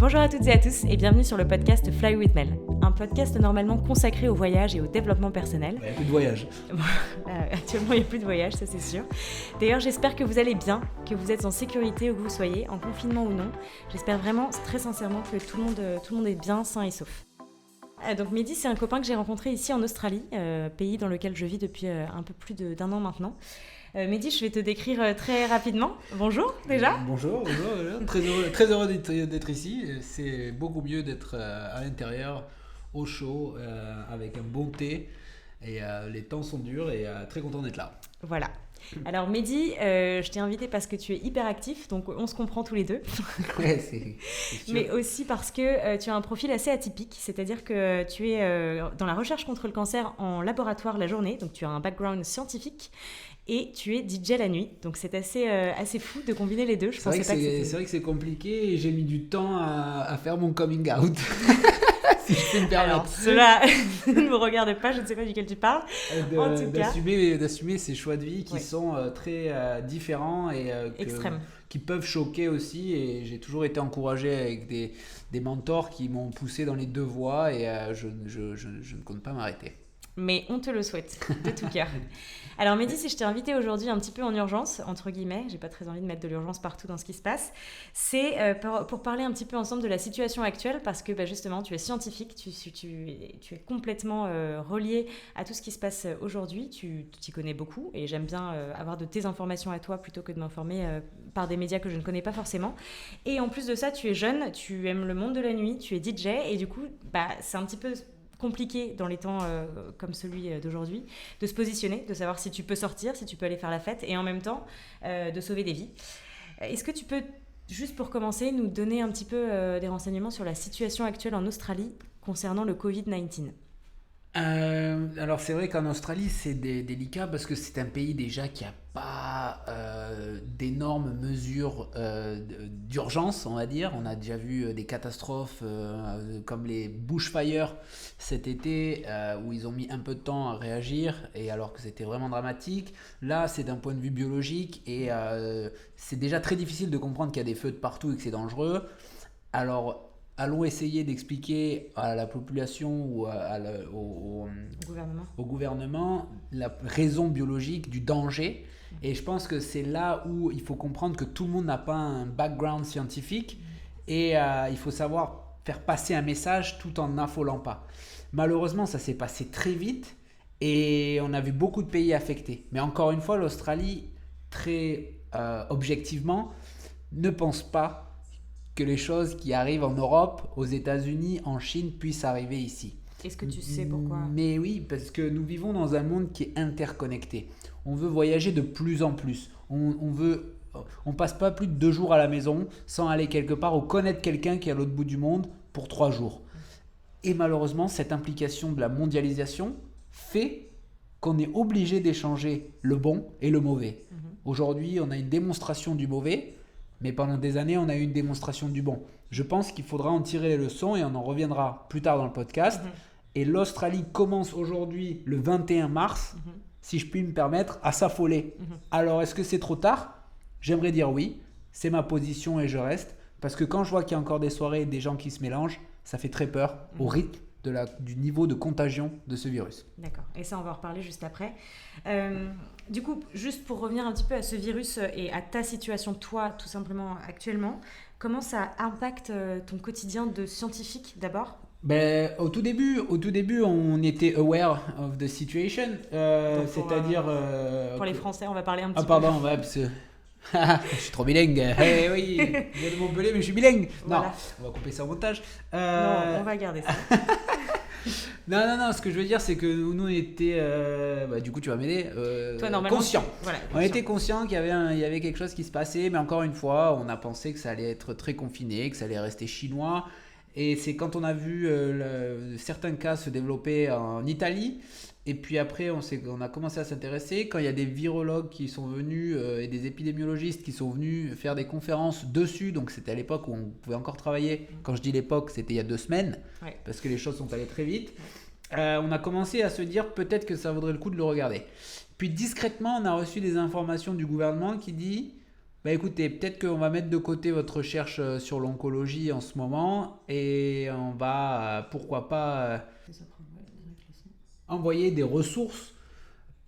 Bonjour à toutes et à tous et bienvenue sur le podcast Fly with Mel, un podcast normalement consacré au voyage et au développement personnel. Il n'y a plus de voyage. Actuellement, il n'y a plus de voyage, ça c'est sûr. D'ailleurs, j'espère que vous allez bien, que vous êtes en sécurité où que vous soyez, en confinement ou non. J'espère vraiment, très sincèrement, que tout le monde est bien, sain et sauf. Donc Mehdi, c'est un copain que j'ai rencontré ici en Australie, pays dans lequel je vis depuis un peu plus d'un an maintenant. Mehdi, je vais te décrire très rapidement. Bonjour déjà. Bonjour. Très heureux d'être ici. C'est beaucoup mieux d'être à l'intérieur, au chaud, avec un bon thé. Et les temps sont durs et très content d'être là. Voilà. Alors Mehdi, je t'ai invité parce que tu es hyper actif, donc on se comprend tous les deux. Ouais, c'est sûr. Mais aussi parce que tu as un profil assez atypique, c'est-à-dire que tu es dans la recherche contre le cancer en laboratoire la journée, donc tu as un background scientifique. Et tu es DJ la nuit, donc c'est assez fou de combiner les deux. C'est vrai que c'est compliqué et j'ai mis du temps à faire mon coming out. Si je peux me permettre. Alors, cela ne me regarde pas, je ne sais pas duquel tu parles. En tout cas, d'assumer ces choix de vie qui sont très différents et extrêmes. Qui peuvent choquer aussi. Et j'ai toujours été encouragé avec des mentors qui m'ont poussé dans les deux voies et je ne compte pas m'arrêter. Mais on te le souhaite, de tout cœur. Alors Mehdi, si je t'ai invité aujourd'hui un petit peu en urgence, entre guillemets, j'ai pas très envie de mettre de l'urgence partout dans ce qui se passe, c'est pour parler un petit peu ensemble de la situation actuelle, parce que justement tu es scientifique, tu es complètement relié à tout ce qui se passe aujourd'hui, tu t'y connais beaucoup, et j'aime bien avoir de tes informations à toi plutôt que de m'informer par des médias que je ne connais pas forcément. Et en plus de ça, tu es jeune, tu aimes le monde de la nuit, tu es DJ, et du coup, c'est un petit peu compliqué dans les temps comme celui d'aujourd'hui, de se positionner, de savoir si tu peux sortir, si tu peux aller faire la fête, et en même temps de sauver des vies. Est-ce que tu peux, juste pour commencer, nous donner un petit peu des renseignements sur la situation actuelle en Australie concernant le Covid-19 ? Alors c'est vrai qu'en Australie c'est délicat parce que c'est un pays déjà qui n'a pas d'énormes mesures d'urgence, on va dire. On a déjà vu des catastrophes comme les bushfires cet été où ils ont mis un peu de temps à réagir et alors que c'était vraiment dramatique. Là c'est d'un point de vue biologique et c'est déjà très difficile de comprendre qu'il y a des feux de partout et que c'est dangereux. Alors allons essayer d'expliquer à la population ou au gouvernement la raison biologique du danger. Et je pense que c'est là où il faut comprendre que tout le monde n'a pas un background scientifique et il faut savoir faire passer un message tout en n'affolant pas. Malheureusement, ça s'est passé très vite et on a vu beaucoup de pays affectés. Mais encore une fois, l'Australie, très objectivement, ne pense pas que les choses qui arrivent en Europe, aux États-Unis, en Chine puissent arriver ici. Est-ce que tu sais pourquoi ? Mais oui, parce que nous vivons dans un monde qui est interconnecté. On veut voyager de plus en plus. On passe pas plus de 2 jours à la maison sans aller quelque part ou connaître quelqu'un qui est à l'autre bout du monde pour 3 jours. Et malheureusement, cette implication de la mondialisation fait qu'on est obligé d'échanger le bon et le mauvais. Aujourd'hui, on a une démonstration du mauvais. Mais pendant des années, on a eu une démonstration du bon. Je pense qu'il faudra en tirer les leçons et on en reviendra plus tard dans le podcast. Et l'Australie commence aujourd'hui, le 21 mars, si je puis me permettre, à s'affoler. Alors, est-ce que c'est trop tard ? J'aimerais dire oui. C'est ma position et je reste. Parce que quand je vois qu'il y a encore des soirées et des gens qui se mélangent, ça fait très peur au rythme du niveau de contagion de ce virus. D'accord, et ça on va en reparler juste après. Du coup, juste pour revenir un petit peu à ce virus et à ta situation, toi, tout simplement actuellement, comment ça impacte ton quotidien de scientifique d'abord ? Au tout début, on était aware of the situation, c'est-à-dire... pour les Français, on va parler un petit peu. Pardon, ouais, parce que... je suis trop bilingue. Hey, oui, je viens de Montpellier, mais je suis bilingue. Voilà. Non, on va couper ça au montage. Non, on va garder ça. Non, ce que je veux dire, c'est que nous, on était, du coup, tu vas m'aider, conscients. Voilà, on était conscients qu'il y avait quelque chose qui se passait, mais encore une fois, on a pensé que ça allait être très confiné, que ça allait rester chinois. Et c'est quand on a vu certains cas se développer en Italie, et puis après on a commencé à s'intéresser, quand il y a des virologues qui sont venus et des épidémiologistes qui sont venus faire des conférences dessus, donc c'était à l'époque où on pouvait encore travailler, quand je dis l'époque c'était il y a 2 semaines, parce que les choses sont allées très vite, on a commencé à se dire peut-être que ça vaudrait le coup de le regarder. Puis discrètement on a reçu des informations du gouvernement qui dit Bah écoutez, peut-être qu'on va mettre de côté votre recherche sur l'oncologie en ce moment et on va, pourquoi pas, envoyer des ressources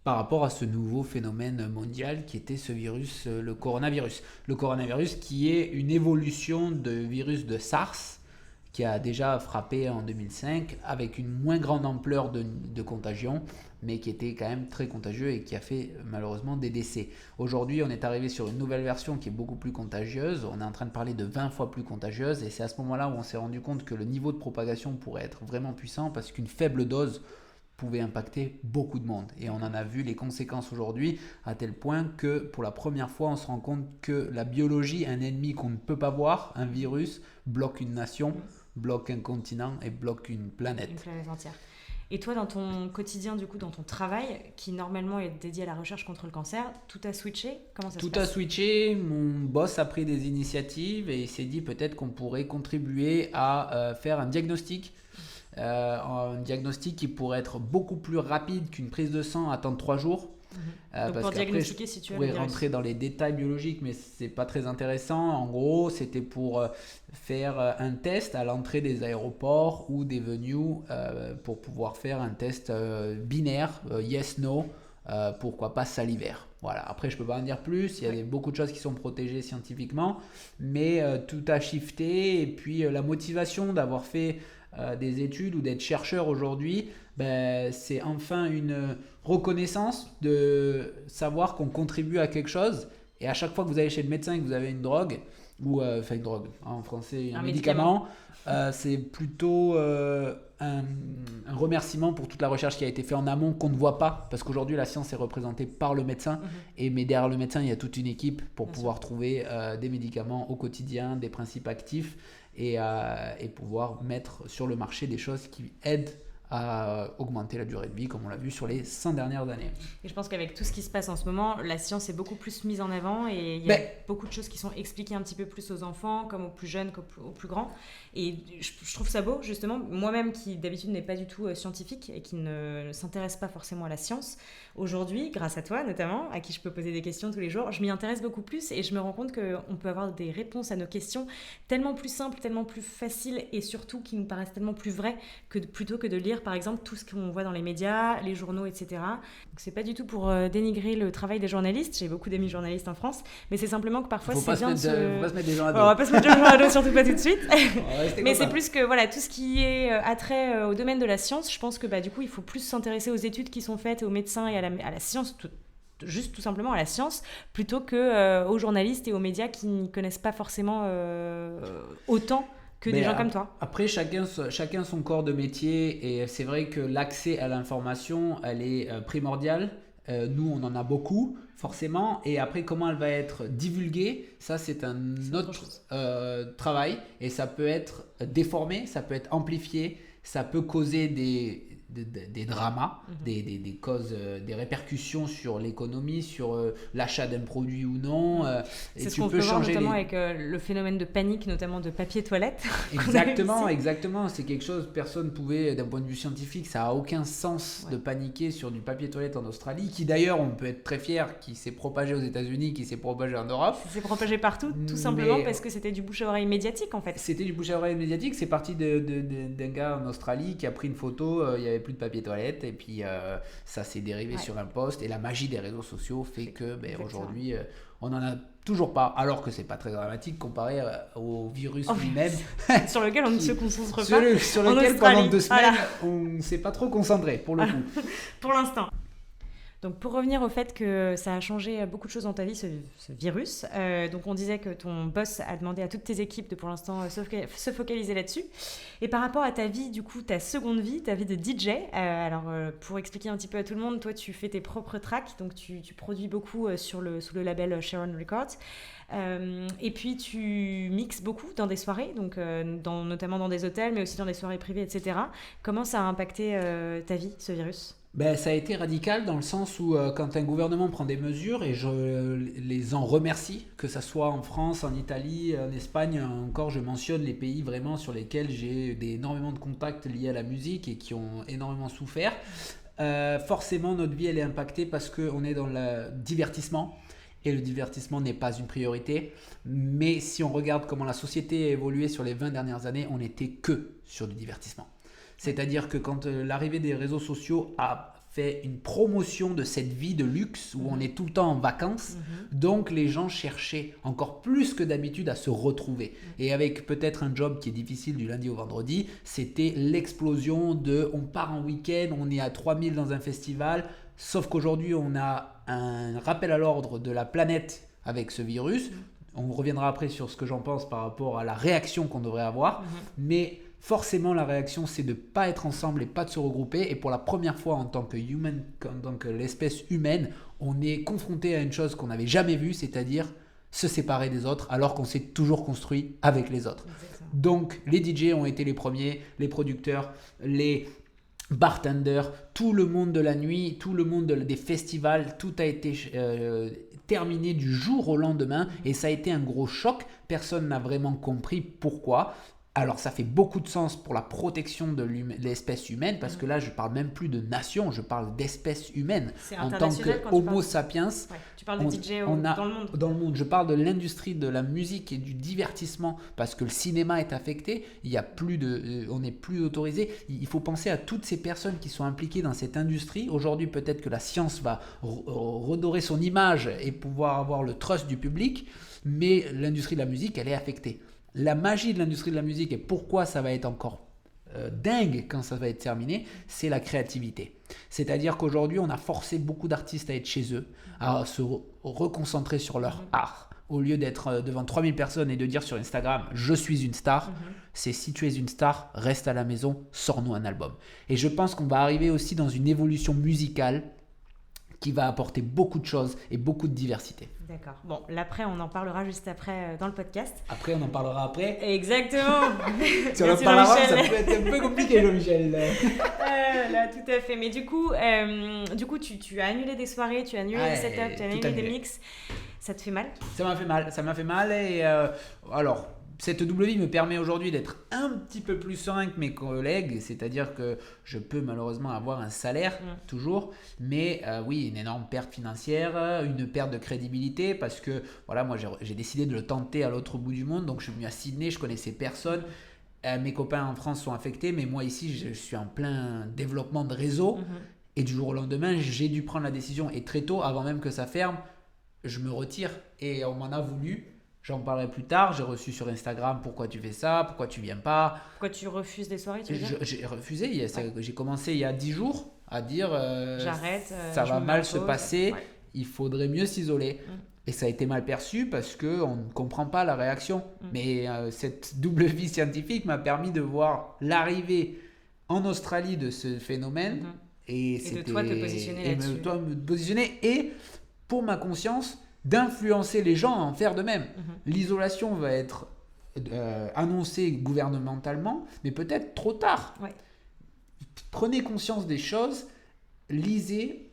par rapport à ce nouveau phénomène mondial qui était ce virus, le coronavirus. Le coronavirus qui est une évolution de virus de SARS qui a déjà frappé en 2005 avec une moins grande ampleur de contagion, mais qui était quand même très contagieux et qui a fait malheureusement des décès. Aujourd'hui, on est arrivé sur une nouvelle version qui est beaucoup plus contagieuse. On est en train de parler de 20 fois plus contagieuse et c'est à ce moment-là où on s'est rendu compte que le niveau de propagation pourrait être vraiment puissant parce qu'une faible dose pouvait impacter beaucoup de monde. Et on en a vu les conséquences aujourd'hui à tel point que pour la première fois, on se rend compte que la biologie, un ennemi qu'on ne peut pas voir, un virus, bloque une nation, bloque un continent et bloque une planète. Une planète entière. Et toi, dans ton quotidien, du coup, dans ton travail, qui normalement est dédié à la recherche contre le cancer, tout a switché? Comment ça se passe? Tout a switché, mon boss a pris des initiatives et il s'est dit peut-être qu'on pourrait contribuer à faire un diagnostic. Un diagnostic qui pourrait être beaucoup plus rapide qu'une prise de sang à attendre 3 jours. Donc pour diagnostiquer si tu as le virus. Je pourrais rentrer dans les détails biologiques, mais c'est pas très intéressant. En gros, c'était pour faire un test à l'entrée des aéroports ou des venues pour pouvoir faire un test binaire, yes/no, pourquoi pas salivaire. Voilà. Après, je peux pas en dire plus. Il y a beaucoup de choses qui sont protégées scientifiquement, mais tout a shifté. Et puis la motivation d'avoir fait des études ou d'être chercheur aujourd'hui, c'est enfin une reconnaissance de savoir qu'on contribue à quelque chose. Et à chaque fois que vous allez chez le médecin et que vous avez une drogue, ou une drogue, en français, un médicament, c'est plutôt un remerciement pour toute la recherche qui a été faite en amont qu'on ne voit pas, parce qu'aujourd'hui la science est représentée par le médecin, mais derrière le médecin il y a toute une équipe pour pouvoir trouver des médicaments au quotidien, des principes actifs et pouvoir mettre sur le marché des choses qui aident à augmenter la durée de vie, comme on l'a vu sur les 100 dernières années. Et je pense qu'avec tout ce qui se passe en ce moment, la science est beaucoup plus mise en avant et il y a beaucoup de choses qui sont expliquées un petit peu plus aux enfants, comme aux plus jeunes qu'aux plus grands. Et je trouve ça beau, justement. Moi-même, qui d'habitude n'est pas du tout scientifique et qui ne s'intéresse pas forcément à la science, aujourd'hui, grâce à toi notamment, à qui je peux poser des questions tous les jours, je m'y intéresse beaucoup plus et je me rends compte qu'on peut avoir des réponses à nos questions tellement plus simples, tellement plus faciles et surtout qui nous paraissent tellement plus vraies plutôt que de lire par exemple tout ce qu'on voit dans les médias, les journaux, etc. Donc c'est pas du tout pour dénigrer le travail des journalistes, j'ai beaucoup d'amis journalistes en France, mais c'est simplement que parfois c'est bien de se... Faut pas se mettre des gens à dos. On va pas se mettre des gens à dos, surtout pas tout de suite. Mais c'est plus que voilà, tout ce qui est attrait au domaine de la science, je pense que du coup il faut plus s'intéresser aux études qui sont faites, aux médecins et à la science, juste tout simplement à la science, plutôt que aux journalistes et aux médias qui n'y connaissent pas forcément autant que des gens comme toi. Après, chacun son corps de métier et c'est vrai que l'accès à l'information, elle est primordiale. Nous, on en a beaucoup, forcément. Et après, comment elle va être divulguée, ça, c'est un autre travail. Et ça peut être déformé, ça peut être amplifié, ça peut causer des dramas, des causes, des répercussions sur l'économie, sur l'achat d'un produit ou non. C'est ce qu'on peut voir notamment avec le phénomène de panique, notamment de papier toilette. Exactement. C'est quelque chose, personne ne pouvait, d'un point de vue scientifique, ça n'a aucun sens de paniquer sur du papier toilette en Australie, qui d'ailleurs, on peut être très fier, qui s'est propagé aux États-Unis, qui s'est propagé en Europe. Ça s'est propagé partout, tout simplement parce que c'était du bouche à oreille médiatique en fait. C'était du bouche à oreille médiatique, c'est parti d'un gars en Australie qui a pris une photo, il y avait plus de papier toilette et puis ça s'est dérivé sur un post et la magie des réseaux sociaux fait que aujourd'hui on n'en a toujours pas, alors que c'est pas très dramatique comparé au virus lui-même sur lequel on ne se concentre pas sur lequel pendant 2 semaines on ne s'est pas trop concentré pour le coup. Pour l'instant. Donc pour revenir au fait que ça a changé beaucoup de choses dans ta vie, ce virus, donc on disait que ton boss a demandé à toutes tes équipes de pour l'instant se focaliser là-dessus. Et par rapport à ta vie, du coup, ta seconde vie, ta vie de DJ, pour expliquer un petit peu à tout le monde, toi tu fais tes propres tracks, donc tu produis beaucoup sous le label Sharon Records. Et puis tu mixes beaucoup dans des soirées, donc notamment dans des hôtels, mais aussi dans des soirées privées, etc. Comment ça a impacté ta vie, ce virus ? Ça a été radical dans le sens où quand un gouvernement prend des mesures, et je les en remercie, que ça soit en France, en Italie, en Espagne, encore je mentionne les pays vraiment sur lesquels j'ai énormément de contacts liés à la musique et qui ont énormément souffert. Forcément notre vie elle est impactée parce qu'on est dans le divertissement et le divertissement n'est pas une priorité. Mais si on regarde comment la société a évolué sur les 20 dernières années, on n'était que sur du divertissement. C'est-à-dire que quand l'arrivée des réseaux sociaux a fait une promotion de cette vie de luxe où on est tout le temps en vacances, donc les gens cherchaient encore plus que d'habitude à se retrouver. Et avec peut-être un job qui est difficile du lundi au vendredi, c'était l'explosion de on part en week-end, on est à 3000 dans un festival, sauf qu'aujourd'hui on a un rappel à l'ordre de la planète avec ce virus. On reviendra après sur ce que j'en pense par rapport à la réaction qu'on devrait avoir, mais forcément, la réaction, c'est de ne pas être ensemble et pas de se regrouper. Et pour la première fois en tant que l'espèce humaine, on est confronté à une chose qu'on n'avait jamais vue, c'est-à-dire se séparer des autres, alors qu'on s'est toujours construit avec les autres. Exactement. Donc, les DJ ont été les premiers, les producteurs, les bartenders, tout le monde de la nuit, tout le monde des festivals, tout a été terminé du jour au lendemain. Et ça a été un gros choc. Personne n'a vraiment compris pourquoi. Alors ça fait beaucoup de sens pour la protection de l'espèce humaine, parce que là je parle même plus de nation, je parle d'espèce humaine. C'est en tant que Homo sapiens. Ouais, tu parles de DJ dans le monde. Dans le monde, je parle de l'industrie de la musique et du divertissement, parce que le cinéma est affecté, il y a plus on n'est plus autorisé. Il faut penser à toutes ces personnes qui sont impliquées dans cette industrie. Aujourd'hui peut-être que la science va redorer son image et pouvoir avoir le trust du public, mais l'industrie de la musique elle est affectée. La magie de l'industrie de la musique et pourquoi ça va être encore dingue quand ça va être terminé, c'est la créativité. C'est-à-dire qu'aujourd'hui, on a forcé beaucoup d'artistes à être chez eux, à se reconcentrer sur leur art. Au lieu d'être devant 3000 personnes et de dire sur Instagram « je suis une star », c'est si tu es une star, reste à la maison, sors-nous un album. Et je pense qu'on va arriver aussi dans une évolution musicale qui va apporter beaucoup de choses et beaucoup de diversité. D'accord. Bon, l'après, on en parlera juste après dans le podcast. Après, on en parlera après. Exactement. Si on en parlera, ça peut être un peu compliqué, Jean-Michel. Là, tout à fait. Mais du coup, tu as annulé des soirées, tu as annulé des setups, tu as annulé des mix. Ça te fait mal ? Ça m'a fait mal. Et alors, cette double vie me permet aujourd'hui d'être un petit peu plus serein que mes collègues, c'est-à-dire que je peux malheureusement avoir un salaire toujours, mais oui, une énorme perte financière, une perte de crédibilité, parce que voilà, moi j'ai décidé de le tenter à l'autre bout du monde, donc je suis venu à Sydney, je connaissais personne. Mes copains en France sont affectés, mais moi ici je suis en plein développement de réseau, et du jour au lendemain j'ai dû prendre la décision, et très tôt, avant même que ça ferme, je me retire, et on m'en a voulu. J'en parlerai plus tard. J'ai reçu sur Instagram pourquoi tu fais ça, pourquoi tu viens pas. Pourquoi tu refuses des soirées, tu veux dire ? J'ai refusé. J'ai commencé il y a 10 jours à dire j'arrête, ça va mal se passer, il faudrait mieux s'isoler. Et ça a été mal perçu parce qu'on ne comprend pas la réaction. Mais cette double vie scientifique m'a permis de voir l'arrivée en Australie de ce phénomène. Et de toi te positionner là-dessus. Et de toi me positionner. Et pour ma conscience, d'influencer les gens à en faire de même. L'isolation va être annoncée gouvernementalement, mais peut-être trop tard. Prenez conscience des choses, lisez,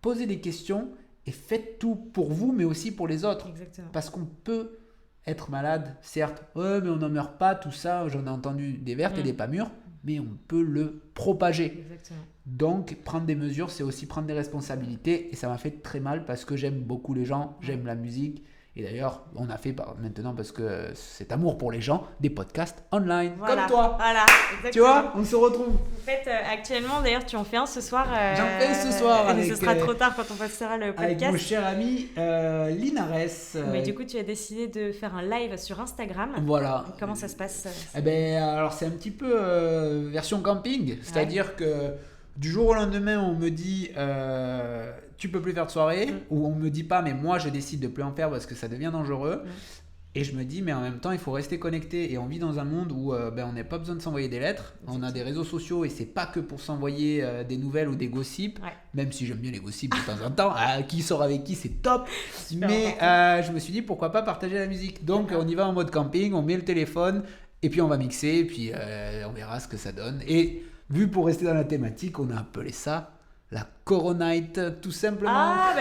posez des questions et faites tout pour vous, mais aussi pour les autres. Exactement. Parce qu'on peut être malade, certes, mais on n'en meurt pas, tout ça, j'en ai entendu des vertes et des pas mûres, mais on peut le propager. Exactement. Donc, prendre des mesures, c'est aussi prendre des responsabilités. Et ça m'a fait très mal parce que j'aime beaucoup les gens, j'aime la musique. Et d'ailleurs, on a fait maintenant, parce que cet amour pour les gens, des podcasts online, comme toi. Voilà, exactement. Tu vois, on se retrouve. En fait, actuellement, d'ailleurs, tu en fais un ce soir. J'en fais un ce soir. Ce sera trop tard quand on passera le podcast. Avec mon cher ami Linares. Mais du coup, tu as décidé de faire un live sur Instagram. Voilà. Comment ça se passe alors c'est un petit peu version camping. C'est-à-dire que du jour au lendemain, on me dit tu peux plus faire de soirée, ou on me dit pas, mais moi je décide de plus en faire parce que ça devient dangereux. Et je me dis, mais en même temps, il faut rester connecté. Et on vit dans un monde où on n'a pas besoin de s'envoyer des lettres. On a des réseaux sociaux et c'est pas que pour s'envoyer des nouvelles ou des gossips. Même si j'aime bien les gossips de temps en temps. Qui sort avec qui, c'est top. Mais je me suis dit, pourquoi pas partager la musique. Donc on y va en mode camping, on met le téléphone et puis on va mixer. Et puis on verra ce que ça donne. Et vu pour rester dans la thématique, on a appelé ça la Coronite, tout simplement. Ah,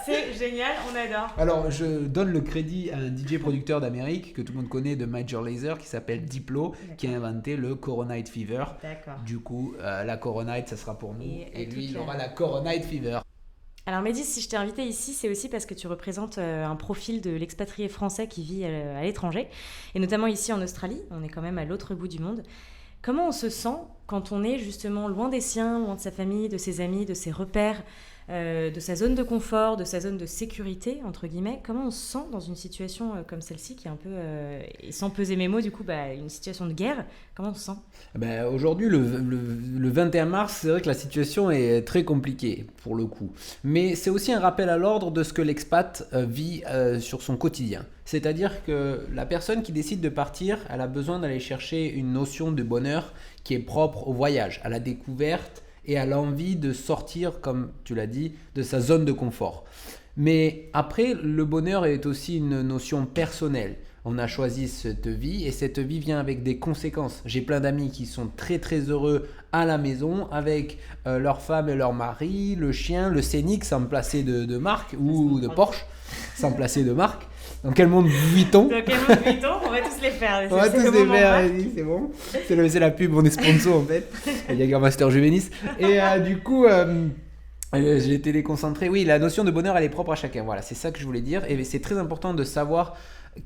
c'est génial, on adore. Alors, je donne le crédit à un DJ producteur d'Amérique que tout le monde connaît, de Major Lazer, qui s'appelle Diplo, qui a inventé le Coronite Fever. D'accord. Du coup, la Coronite, ça sera pour nous. Et lui, il aura la Coronite Fever. Alors Mehdi, si je t'ai invité ici, c'est aussi parce que tu représentes un profil de l'expatrié français qui vit à l'étranger, et notamment ici en Australie, on est quand même à l'autre bout du monde. Comment on se sent quand on est justement loin des siens, loin de sa famille, de ses amis, de ses repères, de sa zone de confort, de sa zone de sécurité, entre guillemets? Comment on se sent dans une situation comme celle-ci, qui est un peu, et sans peser mes mots, du coup, une situation de guerre? Comment on se sent? Aujourd'hui, le 21 mars, c'est vrai que la situation est très compliquée pour le coup. Mais c'est aussi un rappel à l'ordre de ce que l'expat vit sur son quotidien. C'est-à-dire que la personne qui décide de partir, elle a besoin d'aller chercher une notion de bonheur qui est propre au voyage, à la découverte et à l'envie de sortir, comme tu l'as dit, de sa zone de confort. Mais après, le bonheur est aussi une notion personnelle. On a choisi cette vie et cette vie vient avec des conséquences. J'ai plein d'amis qui sont très très heureux à la maison avec leur femme et leur mari, le chien, le Scénic sans placer de marque ou de Porsche sans placer de marque. Dans quel monde vit-on? Dans quel monde vit-on? On va tous les faire. On va tous les faire, vas-y, c'est bon. C'est la pub, on est sponsor en fait. Jägermeister Juvenis. Et du coup, j'ai été déconcentré. Oui, la notion de bonheur, elle est propre à chacun. Voilà, c'est ça que je voulais dire. Et c'est très important de savoir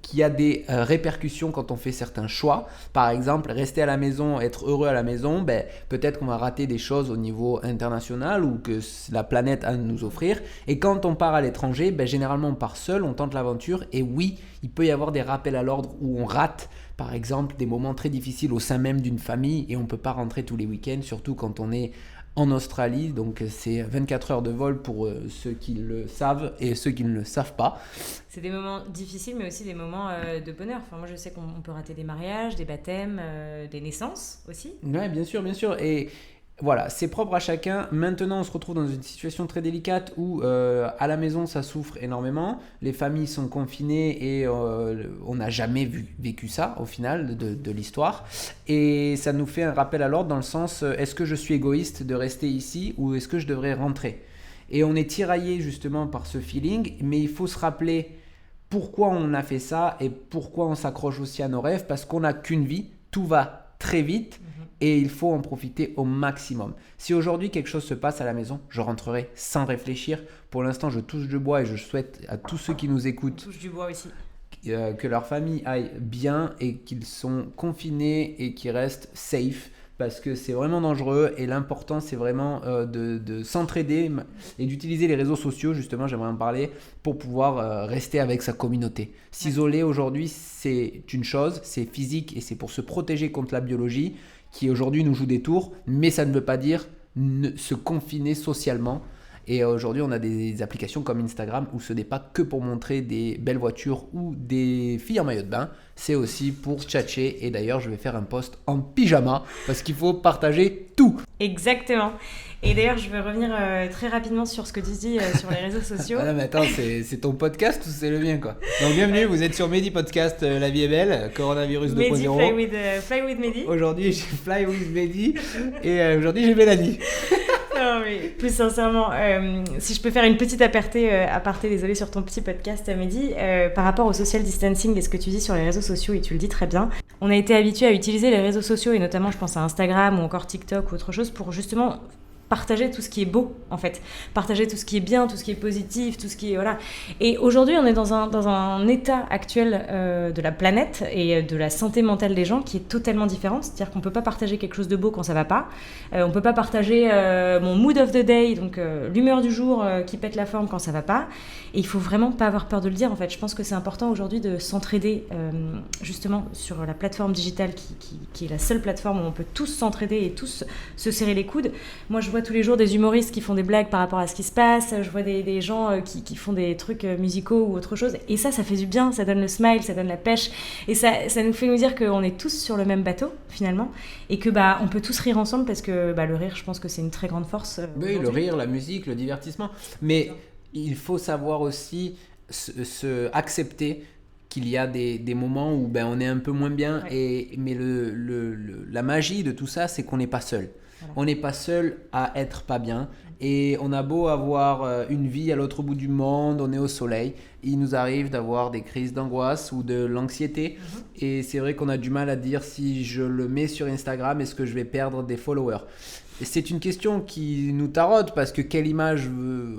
qu'il y a des répercussions quand on fait certains choix. Par exemple, rester à la maison, être heureux à la maison, peut-être qu'on va rater des choses au niveau international ou que la planète a à nous offrir. Et quand on part à l'étranger, généralement on part seul, on tente l'aventure. Et oui, il peut y avoir des rappels à l'ordre où on rate, par exemple, des moments très difficiles au sein même d'une famille et on ne peut pas rentrer tous les week-ends, surtout quand on est en Australie, donc c'est 24 heures de vol pour ceux qui le savent et ceux qui ne le savent pas. C'est des moments difficiles, mais aussi des moments de bonheur. Enfin, moi, je sais qu'on peut rater des mariages, des baptêmes, des naissances aussi. Oui, bien sûr, bien sûr. Et voilà, c'est propre à chacun. Maintenant, on se retrouve dans une situation très délicate où à la maison, ça souffre énormément. Les familles sont confinées et on n'a jamais vécu ça au final de l'histoire. Et ça nous fait un rappel à l'ordre dans le sens, est-ce que je suis égoïste de rester ici ou est-ce que je devrais rentrer? Et on est tiraillé justement par ce feeling, mais il faut se rappeler pourquoi on a fait ça et pourquoi on s'accroche aussi à nos rêves, parce qu'on n'a qu'une vie, tout va très vite. Et il faut en profiter au maximum. Si aujourd'hui quelque chose se passe à la maison, je rentrerai sans réfléchir. Pour l'instant, je touche du bois et je souhaite à tous ceux qui nous écoutent touche du bois aussi. Que leur famille aille bien et qu'ils sont confinés et qu'ils restent safe. Parce que c'est vraiment dangereux et l'important c'est vraiment de s'entraider et d'utiliser les réseaux sociaux, justement j'aimerais en parler, pour pouvoir rester avec sa communauté. S'isoler aujourd'hui c'est une chose, c'est physique et c'est pour se protéger contre la biologie qui aujourd'hui nous joue des tours, mais ça ne veut pas dire se confiner socialement. Et aujourd'hui, on a des applications comme Instagram où ce n'est pas que pour montrer des belles voitures ou des filles en maillot de bain, c'est aussi pour tchatcher. Et d'ailleurs, je vais faire un post en pyjama parce qu'il faut partager tout. Exactement. Et d'ailleurs, je veux revenir très rapidement sur ce que tu dis sur les réseaux sociaux. Ah non, mais attends, c'est ton podcast ou c'est le mien quoi? Donc bienvenue, vous êtes sur Mehdi Podcast, La vie est belle, coronavirus 2.0. Mehdi, fly with Mehdi. Aujourd'hui, j'ai Fly with Mehdi et aujourd'hui, j'ai Mélanie. Non, mais plus sincèrement, si je peux faire une petite aparté, désolé, sur ton petit podcast, Mehdi, par rapport au social distancing et ce que tu dis sur les réseaux sociaux, et tu le dis très bien, on a été habitué à utiliser les réseaux sociaux, et notamment je pense à Instagram ou encore TikTok ou autre chose, pour justement partager tout ce qui est beau, en fait. Partager tout ce qui est bien, tout ce qui est positif, tout ce qui est... Voilà. Et aujourd'hui, on est dans un état actuel de la planète et de la santé mentale des gens qui est totalement différent. C'est-à-dire qu'on ne peut pas partager quelque chose de beau quand ça ne va pas. On ne peut pas partager mon mood of the day, donc l'humeur du jour qui pète la forme quand ça ne va pas. Et il ne faut vraiment pas avoir peur de le dire, en fait. Je pense que c'est important aujourd'hui de s'entraider justement sur la plateforme digitale qui est la seule plateforme où on peut tous s'entraider et tous se serrer les coudes. Moi, je vois tous les jours des humoristes qui font des blagues par rapport à ce qui se passe, je vois des gens qui font des trucs musicaux ou autre chose, et ça fait du bien, ça donne le smile, ça donne la pêche, et ça nous fait nous dire qu'on est tous sur le même bateau finalement, et que on peut tous rire ensemble, parce que le rire, je pense que c'est une très grande force. Oui, le rire, la musique, le divertissement, mais il faut savoir aussi accepter qu'il y a des moments où on est un peu moins bien, ouais. Mais la magie de tout ça, c'est qu'on n'est pas seul. Voilà. On n'est pas seul à être pas bien, et on a beau avoir une vie à l'autre bout du monde, on est au soleil, il nous arrive d'avoir des crises d'angoisse ou de l'anxiété, et c'est vrai qu'on a du mal à dire si je le mets sur Instagram, est-ce que je vais perdre des followers? c'est une question qui nous taraude parce que quelle image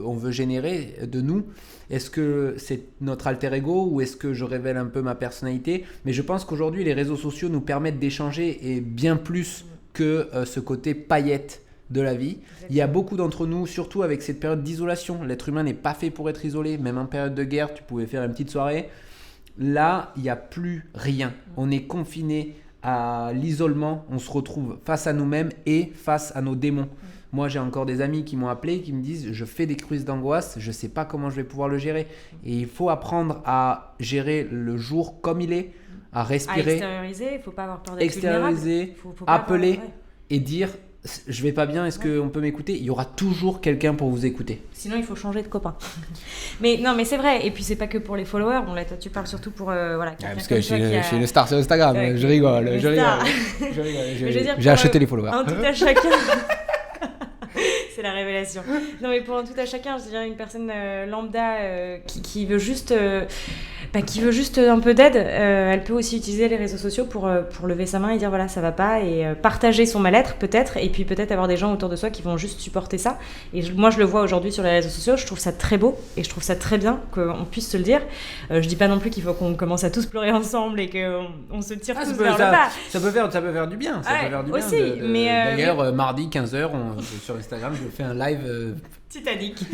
on veut générer de nous? Est-ce que c'est notre alter ego ou est-ce que je révèle un peu ma personnalité? Mais je pense qu'aujourd'hui, les réseaux sociaux nous permettent d'échanger et bien plus que ce côté paillette de la vie. Il y a beaucoup d'entre nous, surtout avec cette période d'isolation. L'être humain n'est pas fait pour être isolé. Même en période de guerre, tu pouvais faire une petite soirée. Là, il n'y a plus rien. On est confiné à l'isolement. On se retrouve face à nous-mêmes et face à nos démons. Moi, j'ai encore des amis qui m'ont appelé, qui me disent « Je fais des crises d'angoisse, je ne sais pas comment je vais pouvoir le gérer. » Et il faut apprendre à gérer le jour comme il est, à respirer. À extérioriser, il ne faut pas avoir peur d'être extérioriser, faut appeler et dire « Je ne vais pas bien, est-ce qu'on peut m'écouter ?» Il y aura toujours quelqu'un pour vous écouter. Sinon, il faut changer de copain. Mais c'est vrai. Et puis, c'est pas que pour les followers. Bon, là, toi, tu parles surtout pour quelqu'un parce que je suis une star sur Instagram. Je rigole. J'ai acheté les followers. Un tout à chacun. C'est la révélation. Non, mais pour un tout à chacun, je dirais une personne lambda qui veut juste un peu d'aide, elle peut aussi utiliser les réseaux sociaux pour lever sa main et dire voilà, ça va pas, et partager son mal-être peut-être, et puis peut-être avoir des gens autour de soi qui vont juste supporter ça. Et moi, je le vois aujourd'hui sur les réseaux sociaux, je trouve ça très beau et je trouve ça très bien qu'on puisse se le dire. Je dis pas non plus qu'il faut qu'on commence à tous pleurer ensemble et qu'on se tire tous vers le bas. Ça peut faire du bien. Ça peut faire du aussi, bien. D'ailleurs, mardi 15h, sur Instagram, je fais un live Titanic.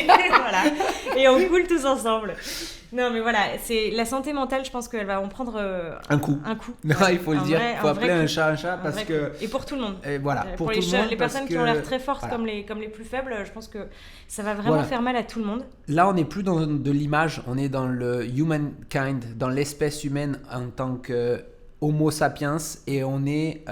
Voilà. Et on coule tous ensemble. Non, mais voilà, c'est la santé mentale, je pense qu'elle va en prendre un coup. Non, il faut le dire. Il faut appeler un chat un chat parce que. Et pour tout le monde. Et voilà, pour tout le monde. Les personnes qui ont l'air très fortes comme les plus faibles, je pense que ça va vraiment faire mal à tout le monde. Là, on n'est plus dans de l'image, on est dans le humankind, dans l'espèce humaine en tant que Homo sapiens, et on est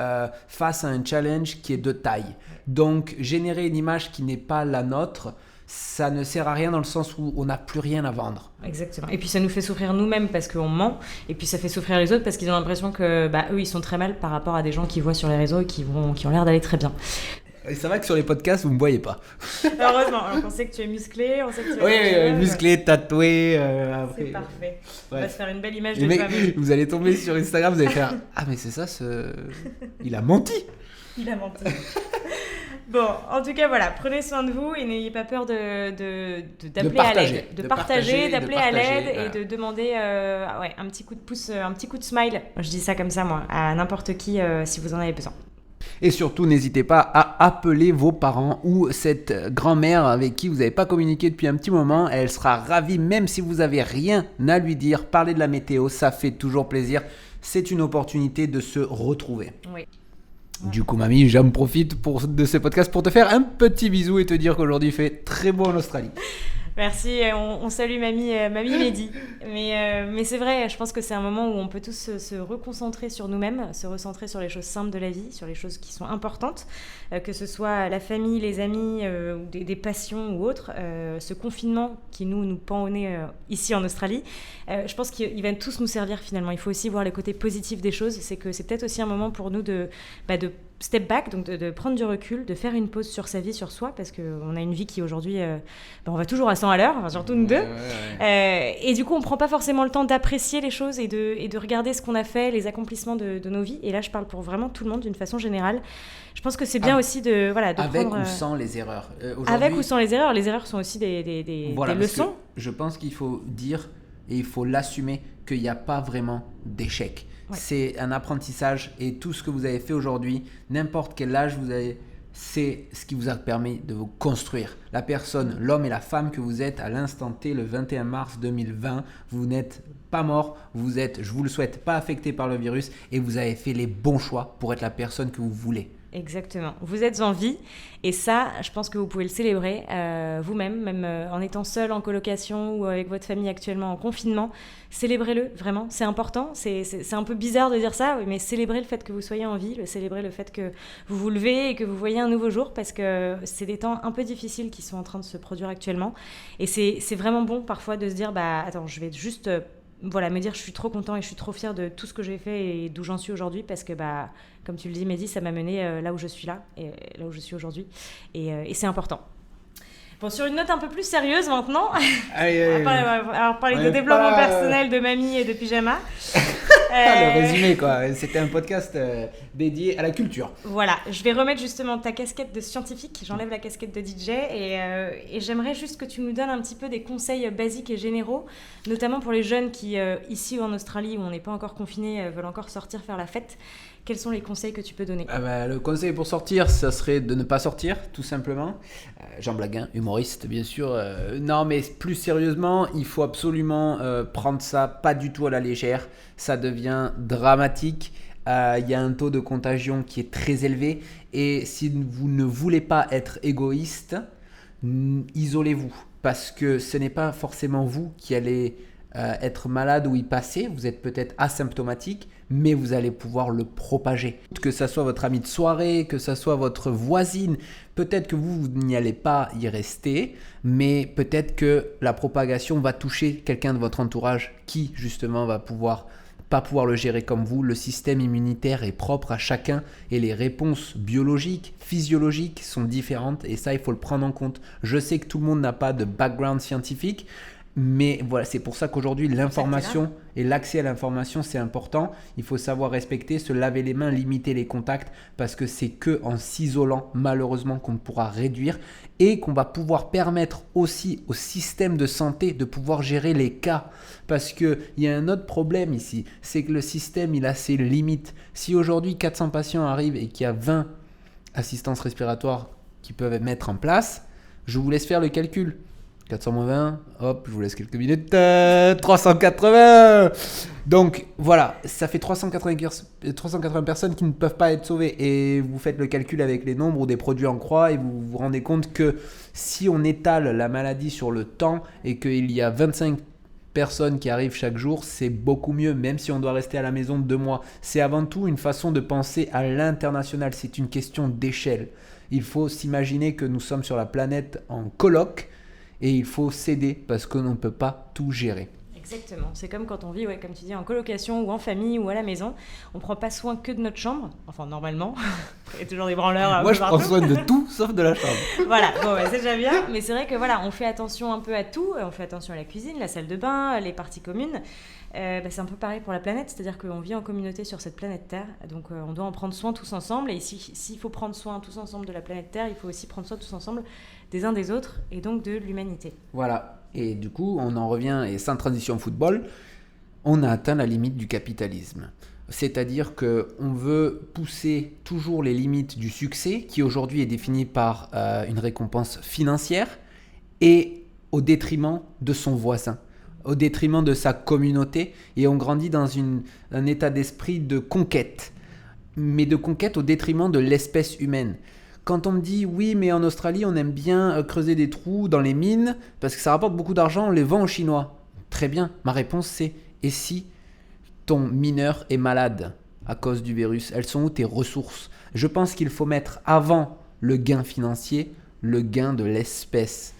face à un challenge qui est de taille. Donc, générer une image qui n'est pas la nôtre, ça ne sert à rien dans le sens où on n'a plus rien à vendre. Exactement. Et puis ça nous fait souffrir nous-mêmes parce qu'on ment, et puis ça fait souffrir les autres parce qu'ils ont l'impression que eux, ils sont très mal par rapport à des gens qu'ils voient sur les réseaux et qui ont l'air d'aller très bien. Et c'est vrai que sur les podcasts, vous ne me voyez pas. Heureusement, alors on sait que tu es musclé, on sait que tu es musclé, tatoué. Après. C'est parfait. Ouais. On va se faire une belle image de toi-même. Vous allez tomber sur Instagram, vous allez faire « Ah mais c'est ça, il a menti !» Il a menti. Bon, en tout cas, voilà, prenez soin de vous et n'ayez pas peur d'appeler à l'aide. De partager, d'appeler à l'aide, voilà. Et de demander un petit coup de pouce, un petit coup de smile. Je dis ça comme ça, moi, à n'importe qui si vous en avez besoin. Et surtout, n'hésitez pas à appeler vos parents ou cette grand-mère avec qui vous n'avez pas communiqué depuis un petit moment. Elle sera ravie, même si vous n'avez rien à lui dire. Parler de la météo, ça fait toujours plaisir. C'est une opportunité de se retrouver. Oui. Du coup, mamie, j'en profite de ce podcast pour te faire un petit bisou et te dire qu'aujourd'hui il fait très beau en Australie. Merci, on salue mamie Mehdi. Mais c'est vrai, je pense que c'est un moment où on peut tous se reconcentrer sur nous-mêmes, se recentrer sur les choses simples de la vie, sur les choses qui sont importantes, que ce soit la famille, les amis, ou des passions ou autres. Ce confinement qui nous pend au nez ici en Australie, je pense qu'il va tous nous servir finalement. Il faut aussi voir les côtés positifs des choses. C'est que c'est peut-être aussi un moment pour nous de step back, donc de prendre du recul, de faire une pause sur sa vie, sur soi, parce qu'on a une vie qui aujourd'hui, on va toujours à 100 à l'heure, enfin, surtout nous deux. Et du coup, on ne prend pas forcément le temps d'apprécier les choses et de regarder ce qu'on a fait, les accomplissements de nos vies. Et là, je parle pour vraiment tout le monde d'une façon générale. Je pense que c'est bien aussi de avec prendre... ou sans les erreurs. Avec ou sans les erreurs. Les erreurs sont aussi des leçons. Je pense qu'il faut dire et il faut l'assumer qu'il n'y a pas vraiment d'échec. Ouais. C'est un apprentissage et tout ce que vous avez fait aujourd'hui, n'importe quel âge vous avez, c'est ce qui vous a permis de vous construire. La personne, l'homme et la femme que vous êtes à l'instant T, le 21 mars 2020, vous n'êtes pas mort, vous êtes, je vous le souhaite, pas affecté par le virus et vous avez fait les bons choix pour être la personne que vous voulez. Exactement. Vous êtes en vie et ça, je pense que vous pouvez le célébrer vous-même, même en étant seul en colocation ou avec votre famille actuellement en confinement. Célébrez-le, vraiment. C'est important. C'est un peu bizarre de dire ça, mais célébrez le fait que vous soyez en vie, célébrez le fait que vous vous levez et que vous voyez un nouveau jour parce que c'est des temps un peu difficiles qui sont en train de se produire actuellement. Et c'est vraiment bon parfois de se dire, attends, je vais juste... me dire je suis trop content et je suis trop fière de tout ce que j'ai fait et d'où j'en suis aujourd'hui parce que comme tu le dis Mehdi, ça m'a mené là où je suis là et là où je suis aujourd'hui et c'est important. Bon, sur une note un peu plus sérieuse maintenant, on va parler de développement personnel, de mamie et de pyjama. Le résumé, quoi. C'était un podcast dédié à la culture. Voilà, je vais remettre justement ta casquette de scientifique, j'enlève la casquette de DJ et j'aimerais juste que tu nous donnes un petit peu des conseils basiques et généraux, notamment pour les jeunes qui, ici ou en Australie, où on n'est pas encore confinés, veulent encore sortir faire la fête. Quels sont les conseils que tu peux donner ? Le conseil pour sortir, ça serait de ne pas sortir, tout simplement. Jean Blaguin, humoriste, bien sûr. Non, mais plus sérieusement, il faut absolument prendre ça pas du tout à la légère. Ça devient dramatique. Il y a un taux de contagion qui est très élevé. Et si vous ne voulez pas être égoïste, isolez-vous. Parce que ce n'est pas forcément vous qui allez être malade ou y passer. Vous êtes peut-être asymptomatique, mais vous allez pouvoir le propager. Que ça soit votre ami de soirée, que ça soit votre voisine, peut-être que vous n'y allez pas y rester, mais peut-être que la propagation va toucher quelqu'un de votre entourage qui justement va pas pouvoir le gérer comme vous. Le système immunitaire est propre à chacun et les réponses biologiques, physiologiques sont différentes et ça, il faut le prendre en compte. Je sais que tout le monde n'a pas de background scientifique, mais voilà, c'est pour ça qu'aujourd'hui, l'information et l'accès à l'information, c'est important. Il faut savoir respecter, se laver les mains, limiter les contacts, parce que c'est qu'en s'isolant, malheureusement, qu'on pourra réduire et qu'on va pouvoir permettre aussi au système de santé de pouvoir gérer les cas. Parce qu'il y a un autre problème ici, c'est que le système, il a ses limites. Si aujourd'hui, 400 patients arrivent et qu'il y a 20 assistances respiratoires qui peuvent mettre en place, je vous laisse faire le calcul. 400 moins 20, hop, je vous laisse quelques minutes, 380. Donc voilà, ça fait 380 personnes qui ne peuvent pas être sauvées. Et vous faites le calcul avec les nombres ou des produits en croix et vous vous rendez compte que si on étale la maladie sur le temps et qu'il y a 25 personnes qui arrivent chaque jour, c'est beaucoup mieux, même si on doit rester à la maison 2 mois. C'est avant tout une façon de penser à l'international, c'est une question d'échelle. Il faut s'imaginer que nous sommes sur la planète en coloc, et il faut s'aider parce qu'on ne peut pas tout gérer. Exactement, c'est comme quand on vit, comme tu dis, en colocation ou en famille ou à la maison. On ne prend pas soin que de notre chambre, enfin normalement. Il y a toujours des branleurs. Moi je prends soin de tout sauf de la chambre. Voilà, c'est déjà bien. Mais c'est vrai que on fait attention un peu à tout. On fait attention à la cuisine, la salle de bain, les parties communes. C'est un peu pareil pour la planète, c'est-à-dire qu'on vit en communauté sur cette planète Terre. Donc on doit en prendre soin tous ensemble. Et s'il faut prendre soin tous ensemble de la planète Terre, il faut aussi prendre soin tous ensemble des uns des autres et donc de l'humanité. Voilà, et du coup on en revient, et sans transition football, on a atteint la limite du capitalisme. C'est-à-dire qu'on veut pousser toujours les limites du succès qui aujourd'hui est défini par une récompense financière et au détriment de son voisin, au détriment de sa communauté, et on grandit dans un état d'esprit de conquête, mais de conquête au détriment de l'espèce humaine. Quand on me dit oui, mais en Australie, on aime bien creuser des trous dans les mines parce que ça rapporte beaucoup d'argent, on les vend aux Chinois. Très bien, ma réponse c'est et si ton mineur est malade à cause du virus, elles sont où tes ressources ? Je pense qu'il faut mettre avant le gain financier, le gain de l'espèce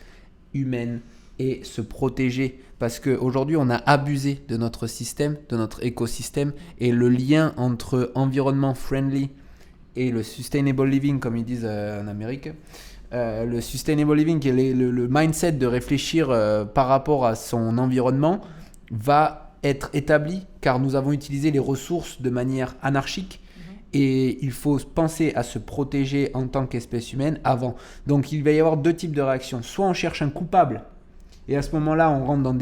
humaine et se protéger. Parce qu'aujourd'hui, on a abusé de notre système, de notre écosystème, et le lien entre environnement friendly et le sustainable living, comme ils disent en Amérique. Le sustainable living, qui est le mindset de réfléchir par rapport à son environnement, va être établi car nous avons utilisé les ressources de manière anarchique. Et il faut penser à se protéger en tant qu'espèce humaine avant. Donc il va y avoir deux types de réactions. Soit on cherche un coupable, et à ce moment-là, on rentre dans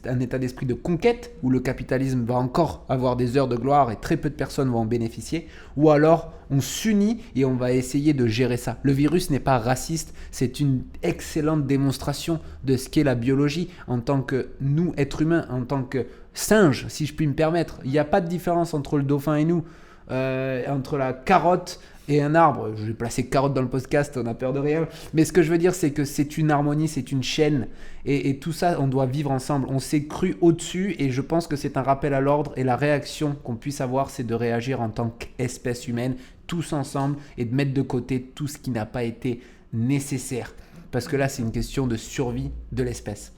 un état d'esprit de conquête où le capitalisme va encore avoir des heures de gloire et très peu de personnes vont en bénéficier. Ou alors, on s'unit et on va essayer de gérer ça. Le virus n'est pas raciste, c'est une excellente démonstration de ce qu'est la biologie en tant que nous, êtres humains, en tant que singes, si je puis me permettre. Il n'y a pas de différence entre le dauphin et nous, entre la carotte et un arbre. Je vais placer carotte dans le podcast, on a peur de rien. Mais ce que je veux dire, c'est que c'est une harmonie, c'est une chaîne. Et tout ça, on doit vivre ensemble. On s'est cru au-dessus et je pense que c'est un rappel à l'ordre. Et la réaction qu'on puisse avoir, c'est de réagir en tant qu'espèce humaine, tous ensemble, et de mettre de côté tout ce qui n'a pas été nécessaire. Parce que là, c'est une question de survie de l'espèce.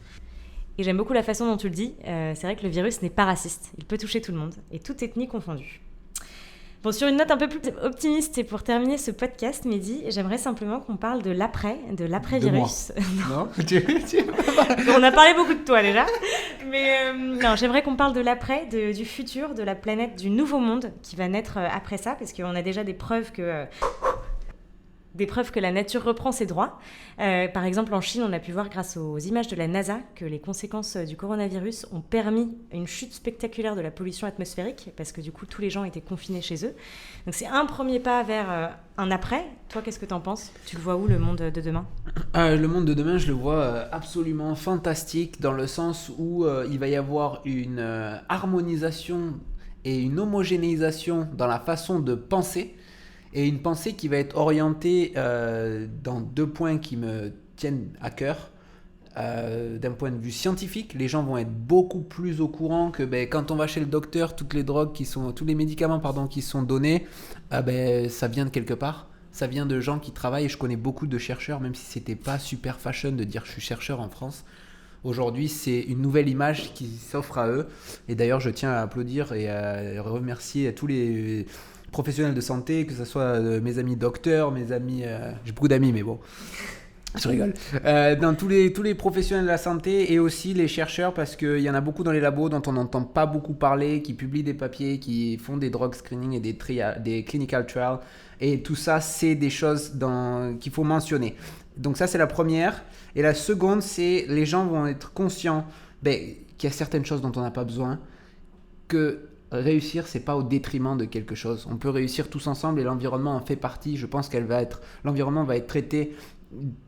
Et j'aime beaucoup la façon dont tu le dis. C'est vrai que le virus n'est pas raciste. Il peut toucher tout le monde et toute ethnie confondue. Bon, sur une note un peu plus optimiste et pour terminer ce podcast, Mehdi, j'aimerais simplement qu'on parle de l'après-virus. Non. On a parlé beaucoup de toi déjà, mais non, j'aimerais qu'on parle de l'après, du futur, de la planète, du nouveau monde qui va naître après ça, parce qu'on a déjà des preuves que la nature reprend ses droits. Par exemple, en Chine, on a pu voir grâce aux images de la NASA que les conséquences du coronavirus ont permis une chute spectaculaire de la pollution atmosphérique parce que du coup, tous les gens étaient confinés chez eux. Donc c'est un premier pas vers un après. Toi, qu'est-ce que tu en penses ? Tu le vois où, le monde de demain ? Le monde de demain, je le vois absolument fantastique dans le sens où il va y avoir une harmonisation et une homogénéisation dans la façon de penser. Et une pensée qui va être orientée dans 2 points qui me tiennent à cœur. D'un point de vue scientifique, les gens vont être beaucoup plus au courant que quand on va chez le docteur, tous les médicaments qui sont donnés, ça vient de quelque part. Ça vient de gens qui travaillent. Je connais beaucoup de chercheurs, même si c'était pas super fashion de dire je suis chercheur en France. Aujourd'hui, c'est une nouvelle image qui s'offre à eux. Et d'ailleurs, je tiens à applaudir et à remercier tous les professionnels de santé, que ce soit mes amis docteurs, mes amis... j'ai beaucoup d'amis, mais bon, je rigole. Dans tous les professionnels de la santé et aussi les chercheurs, parce qu'il y en a beaucoup dans les labos dont on n'entend pas beaucoup parler, qui publient des papiers, qui font des drug screening et des clinical trials. Et tout ça, c'est des choses qu'il faut mentionner. Donc ça, c'est la première. Et la seconde, c'est les gens vont être conscients qu'il y a certaines choses dont on n'a pas besoin, que réussir, c'est pas au détriment de quelque chose. On peut réussir tous ensemble et l'environnement en fait partie. Je pense l'environnement va être traité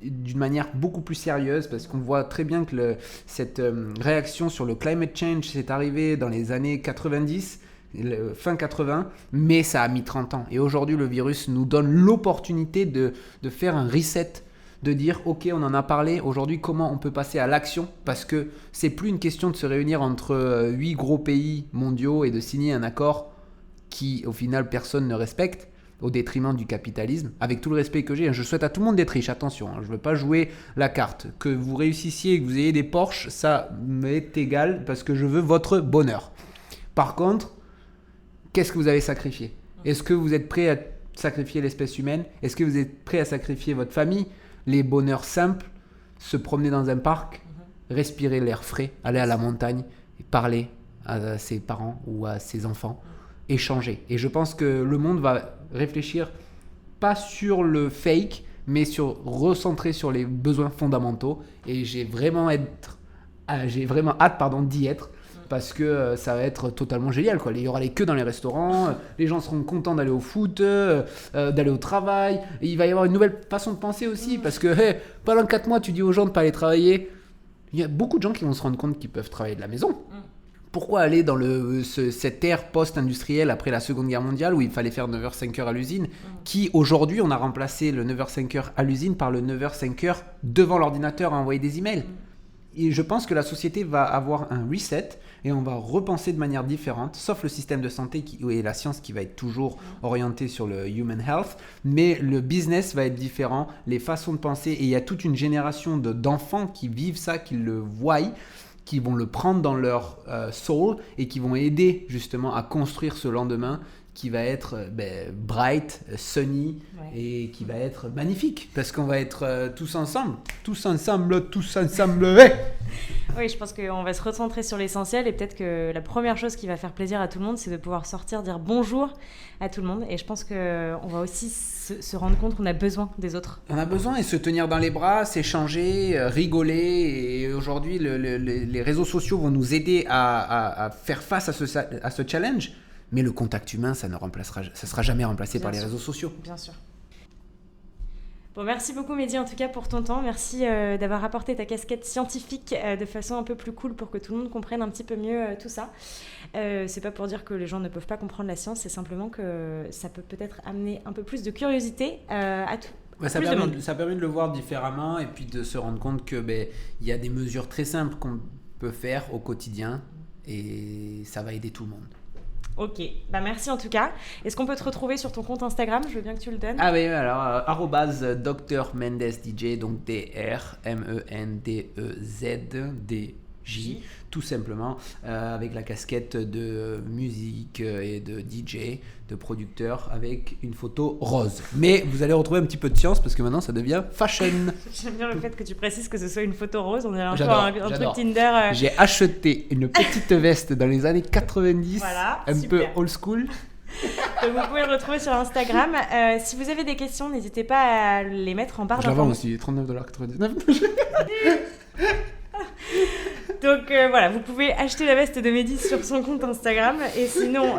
d'une manière beaucoup plus sérieuse parce qu'on voit très bien que cette réaction sur le climate change s'est arrivée dans les années 90, fin 80, mais ça a mis 30 ans. Et aujourd'hui, le virus nous donne l'opportunité de faire un reset, de dire ok, on en a parlé, aujourd'hui comment on peut passer à l'action, parce que c'est plus une question de se réunir entre 8 gros pays mondiaux et de signer un accord qui au final personne ne respecte au détriment du capitalisme. Avec tout le respect que j'ai, je souhaite à tout le monde d'être riche, attention, je ne veux pas jouer la carte, que vous réussissiez, que vous ayez des Porsche, ça m'est égal parce que je veux votre bonheur. Par contre, qu'est-ce que vous avez sacrifié ? Est-ce que vous êtes prêt à sacrifier l'espèce humaine ? Est-ce que vous êtes prêt à sacrifier votre famille ? Les bonheurs simples, se promener dans un parc, respirer l'air frais, aller à la montagne, et parler à ses parents ou à ses enfants, échanger. Et je pense que le monde va réfléchir pas sur le fake, mais recentrer sur les besoins fondamentaux. Et j'ai vraiment hâte d'y être. Parce que ça va être totalement génial, quoi. Il y aura les queues dans les restaurants, les gens seront contents d'aller au foot, d'aller au travail. Et il va y avoir une nouvelle façon de penser aussi, parce que pendant 4 mois, tu dis aux gens de ne pas aller travailler. Il y a beaucoup de gens qui vont se rendre compte qu'ils peuvent travailler de la maison. Pourquoi aller dans cette ère post-industrielle après la Seconde Guerre mondiale où il fallait faire 9h, 5h à l'usine, qui aujourd'hui, on a remplacé le 9h, 5h à l'usine par le 9h, 5h devant l'ordinateur à envoyer des emails. Et je pense que la société va avoir un reset et on va repenser de manière différente, sauf le système de santé et la science qui va être toujours orientée sur le human health, mais le business va être différent, les façons de penser, et il y a toute une génération d'enfants qui vivent ça, qui le voient, qui vont le prendre dans leur soul et qui vont aider justement à construire ce lendemain qui va être bright, sunny, et qui va être magnifique parce qu'on va être tous ensemble. Oui, je pense qu'on va se recentrer sur l'essentiel et peut-être que la première chose qui va faire plaisir à tout le monde, c'est de pouvoir sortir, dire bonjour à tout le monde. Et je pense qu'on va aussi se rendre compte qu'on a besoin des autres. On a besoin et se tenir dans les bras, s'échanger, rigoler. Et aujourd'hui, les réseaux sociaux vont nous aider à faire face à ce challenge. Mais le contact humain, ça sera jamais remplacé par les réseaux sociaux. Bien sûr. Bon, merci beaucoup Mehdi en tout cas pour ton temps. Merci d'avoir apporté ta casquette scientifique de façon un peu plus cool pour que tout le monde comprenne un petit peu mieux tout ça. C'est pas pour dire que les gens ne peuvent pas comprendre la science, c'est simplement que ça peut peut-être amener un peu plus de curiosité à tout. Ouais, ça permet de le voir différemment et puis de se rendre compte que il y a des mesures très simples qu'on peut faire au quotidien et ça va aider tout le monde. Ok, merci en tout cas. Est-ce qu'on peut te retrouver sur ton compte Instagram ? Je veux bien que tu le donnes. Ah oui, alors @Dr Mendes DJ, donc DrMendezDJ. J, tout simplement, avec la casquette de musique et de DJ, de producteur, avec une photo rose. Mais vous allez retrouver un petit peu de science parce que maintenant ça devient fashion. J'aime bien le fait que tu précises que ce soit une photo rose, on dirait un J'adore. truc Tinder. J'ai acheté une petite veste dans les années 90, Voilà, un super. peu old school. Donc vous pouvez le retrouver sur Instagram. Si vous avez des questions, n'hésitez pas à les mettre en barre Je la vends d'informations. aussi, $39,99. Donc voilà, vous pouvez acheter la veste de Mehdi sur son compte Instagram. Et sinon,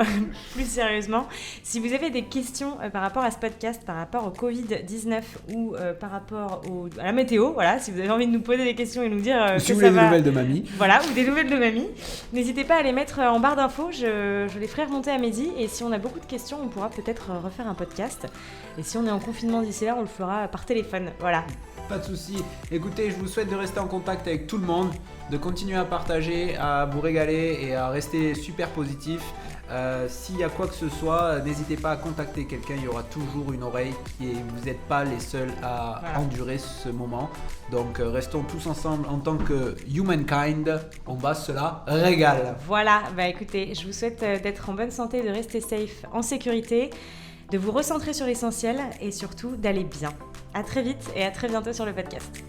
plus sérieusement, si vous avez des questions par rapport à ce podcast, par rapport au Covid-19 ou par rapport à la météo, voilà, si vous avez envie de nous poser des questions et nous dire Si que vous ça voulez des va... nouvelles de mamie. Voilà, ou des nouvelles de mamie, n'hésitez pas à les mettre en barre d'infos, je les ferai remonter à Mehdi. Et si on a beaucoup de questions, on pourra peut-être refaire un podcast. Et si on est en confinement d'ici là, on le fera par téléphone, voilà. Pas de souci. Écoutez, je vous souhaite de rester en contact avec tout le monde, de continuer à partager, à vous régaler et à rester super positif. S'il y a quoi que ce soit, n'hésitez pas à contacter quelqu'un, il y aura toujours une oreille et vous n'êtes pas les seuls à endurer ce moment. Donc restons tous ensemble en tant que humankind, on va se la régale. Voilà, bah écoutez, je vous souhaite d'être en bonne santé, de rester safe, en sécurité, de vous recentrer sur l'essentiel et surtout d'aller bien. À très vite et à très bientôt sur le podcast.